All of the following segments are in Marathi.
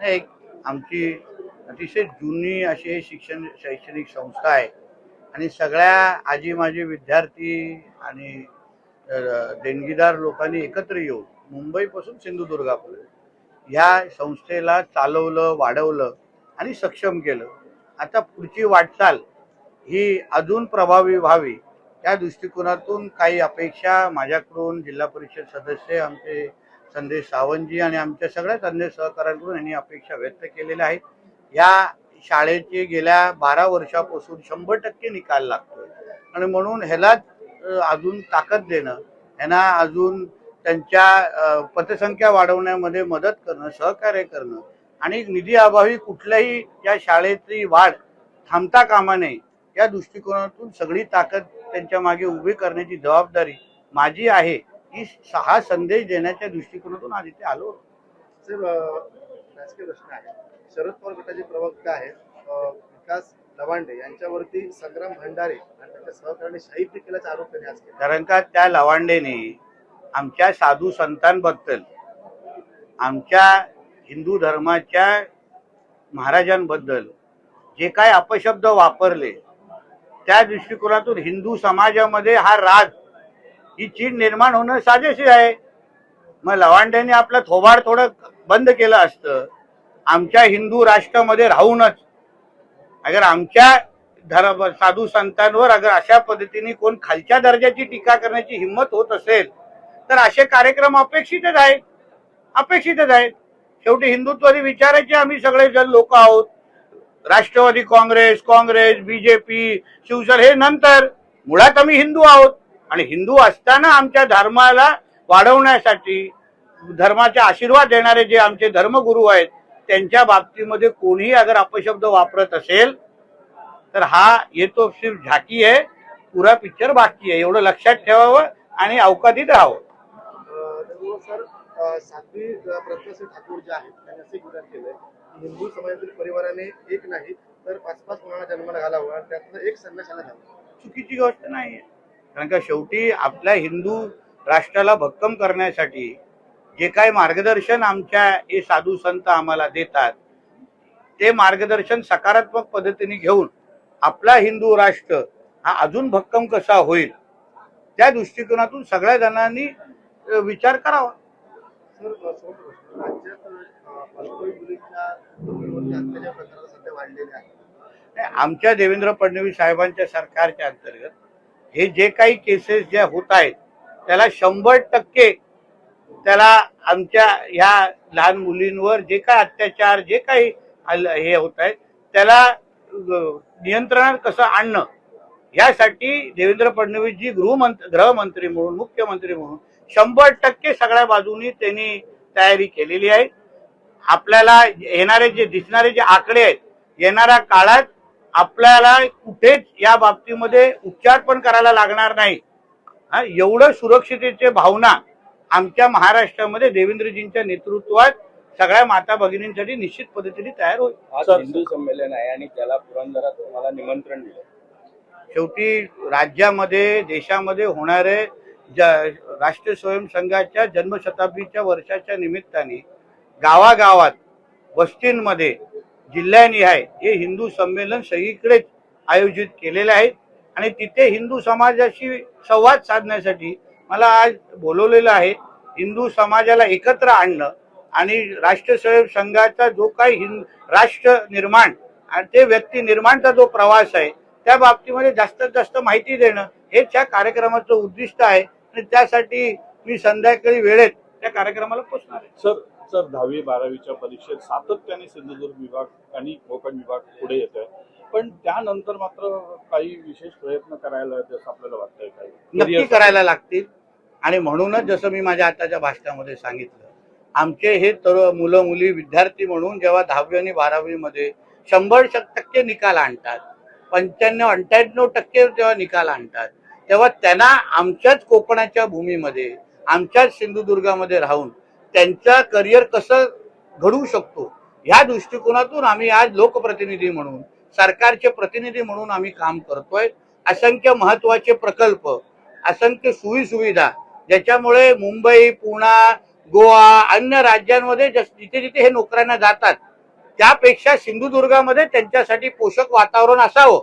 एक आमची अतिशय जुनी अशी शैक्षणिक संस्था आहे आणि सगळ्या आजी माजी विद्यार्थी आणि देणगीदार लोकांनी एकत्र येऊन मुंबईपासून सिंधुदुर्गापर्यंत या संस्थेला चालवलं, वाढवलं आणि सक्षम केलं. आता पुढची वाटचाल ही अजून प्रभावी व्हावी या दृष्टिकोनातून काही अपेक्षा माझ्याकडून, जिल्हा परिषद सदस्य आमचे संदेश सावंतजी आणि आमच्या सगळ्याच अन्य सहकाऱ्यांकडून यांनी अपेक्षा व्यक्त केलेल्या आहेत. या शाळेचे गेल्या 12 वर्षापासून 100% निकाल लागतोय आणि म्हणून ह्यालाच अजून ताकद देणं, ह्यांना अजून त्यांच्या पतसंख्या वाढवण्यामध्ये मदत करणं, सहकार्य करणं आणि निधी अभावी कुठल्याही या शाळेची वाढ थांबता कामा नये या दृष्टिकोनातून सगळी ताकद त्यांच्या मागे उभी करण्याची जबाबदारी माझी आहे. ही हा संदेश देण्याच्या दृष्टिकोनातून आज इथे आलो. सर, राजकीय प्रश्न आहे. शरद पवार गटाचे प्रवक्ता आहेत विकास लवांडे यांच्यावरती संग्राम भंडारे आणि त्यांच्या सहकार्याने शहीद केल्याचा आरोप त्यांनी आज केला. कारण का त्या लवांडेने आमच्या साधू संतांबद्दल, आमच्या हिंदू धर्माच्या महाराजांबद्दल जे काय अपशब्द वापरले त्या दृष्टिकोनातून हिंदू समाजामध्ये हा राग, ही चीड निर्माण होणं साजेशी आहे. मग लवांड्यांनी आपलं थोबाड थोडं बंद केलं असतं. आमच्या हिंदू राष्ट्रामध्ये राहूनच अगर आमच्या साधू संतांवर अगर अशा पद्धतीने कोण खालच्या दर्जाची टीका करण्याची हिंमत होत असेल तर असे कार्यक्रम अपेक्षितच आहेत. शेवटी हिंदुत्वादी विचाराचे आम्ही सगळे जण लोक आहोत. राष्ट्रवादी काँग्रेस, बीजेपी, शिवसेना हे नंतर, मुळात आम्ही हिंदू आहोत आणि हिंदू असताना आमच्या धर्माला वाढवण्यासाठी धर्माचा आशीर्वाद देणारे जे आमचे धर्मगुरू आहेत त्यांच्या बाबतीमध्ये कोणीही अगर अपशब्द वापरत असेल तर हा ये तो सिर्फ झाकी आहे, पुरा पिक्चर बाकी आहे. एवढं लक्षात ठेवावं आणि अवकातीत राहावं. सर, साध्वी प्रज्ञा ठाकूर जे आहेत त्यांनी असे विधान केलंय की हिंदू समाजातील परिवाराने एक नाही तर 5-5 मुलांना जन्माला घालावं आणि त्यातलं एक संन्याशाला घालावं. चुकीची गोष्ट नाही. कारण का शेवटी आपल्या हिंदू राष्ट्राला भक्कम करण्यासाठी जे काही मार्गदर्शन आमच्या हे साधू संत आम्हाला देतात ते मार्गदर्शन सकारात्मक पद्धतीने घेऊन आपला हिंदू राष्ट्र हा अजून भक्कम कसा होईल त्या दृष्टिकोनातून सगळ्या जणांनी विचार करावा. सर, राज्यात अल्पवयीन मुलींच्या अत्याचार प्रकार सध्या वाढलेले आहेत. आमच्या देवेंद्र फडणवीस साहेबांच्या सरकारच्या अंतर्गत हे जे काही केसेस ज्या होत आहेत त्याला 100% त्याला आमच्या ह्या लहान मुलींवर जे काही अत्याचार, जे काही हे होत आहेत त्याला नियंत्रणात कसं आणणं यासाठी देवेंद्र फडणवीसजी गृहमंत्री म्हणून, मुख्यमंत्री म्हणून 100% सगळ्या बाजूनी त्यांनी तयारी केलेली आहे. आपल्याला येणारे जे दिसणारे जे आकडे आहेत, येणाऱ्या काळात आपल्याला कुठेच या बाबतीमध्ये उपचार पण करायला लागणार नाही. एवढं सुरक्षिततेची भावना आमच्या महाराष्ट्रामध्ये देवेंद्रजींच्या नेतृत्वात सगळ्या माता भगिनींसाठी निश्चित पद्धतीने तयार होईल. आज हिंदू संमेलन आहे आणि त्याला पुरंदरात तुम्हाला निमंत्रण दिलं. शेवटी राज्यामध्ये, देशामध्ये होणारे राष्ट्रीय स्वयंसंघाच्या जन्मशताब्दीच्या वर्षाच्या निमित्ताने गावागावात, वस्तींमध्ये, जिल्ह्यानिहाय हे हिंदू संमेलन सगळीकडेच आयोजित केलेले आहेत आणि तिथे हिंदू समाजाशी संवाद साधण्यासाठी मला आज बोलवलेलं आहे. हिंदू समाजाला एकत्र आणणं आणि राष्ट्रीय स्वयंसंघाचा जो काही राष्ट्र निर्माण आणि ते व्यक्ती निर्माणचा जो प्रवास आहे त्या बाबतीमध्ये जास्तीत जास्त माहिती देणं हेच या कार्यक्रमाचं उद्दिष्ट आहे आणि त्यासाठी मी संध्याकाळी वेळेत त्या कार्यक्रमाला पोहोचणार आहे. सर 10वी-12वीच्या परीक्षेत सातत्याने सिंधुदुर्ग विभाग आणि कोकण विभाग पुढे येत आहे, पण त्यानंतर मात्र काही विशेष प्रयत्न करायला असं आपल्याला वाटतंय काही? नक्की करायला लागतील आणि म्हणूनच जसं मी माझ्या आताच्या भाषणामध्ये सांगितलं, आमचे हे मुलं मुली विद्यार्थी म्हणून जेव्हा 10वी आणि 12वी मध्ये 100% निकाल आणतात, 95-98% जेव्हा निकाल आणतात तेव्हा त्यांना आमच्याच कोकणाच्या भूमीमध्ये, आमच्याच सिंधुदुर्गामध्ये राहून त्यांचं करिअर कसं घडवू शकतो ह्या दृष्टिकोनातून आम्ही आज लोकप्रतिनिधी म्हणून, सरकारचे प्रतिनिधी म्हणून आम्ही काम करतोय. असंख्य महत्वाचे प्रकल्प, असंख्य सुविधा ज्याच्यामुळे मुंबई, पुणे, गोवा, अन्य राज्यांमध्ये जिथे जिथे हे नोकऱ्यांना जातात त्यापेक्षा सिंधुदुर्गामध्ये त्यांच्यासाठी पोषक वातावरण असावं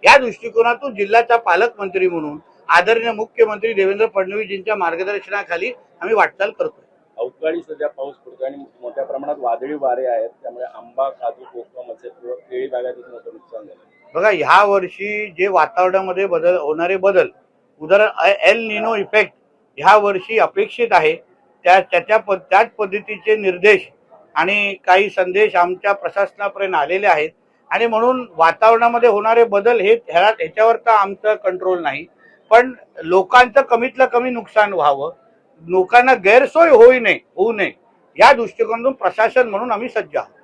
या दृष्टिकोनातून जिल्ह्याचा पालकमंत्री म्हणून आदरणीय मुख्यमंत्री देवेंद्र फडणवीसजींच्या मार्गदर्शनाखाली आम्ही वाटचाल करतोय. अवकाळी सध्या पाऊस पडतो आणि मोठ्या प्रमाणात वादळी वारे आहेत, त्यामुळे आंबा, काजू, कोकम असेल किंवा केळी बागायतीत मोठं नुकसान झालं. बघा, ह्या वर्षी जे वातावरणामध्ये होणारे बदल, उदाहरण एल निनो इफेक्ट ह्या वर्षी अपेक्षित आहे. त्याच पद्धतीचे निर्देश आणि काही संदेश आमच्या प्रशासनापर्यंत आलेले आहेत आणि म्हणून वातावरणामध्ये होणारे बदल ह्याच्यावर तर आमचं कंट्रोल नाही, पण लोकांचं कमीतलं कमी नुकसान व्हावं, लोकांना गैरसोय होऊ नये या दृष्टिकोनातून प्रशासन म्हणून आम्ही सज्ज आहोत.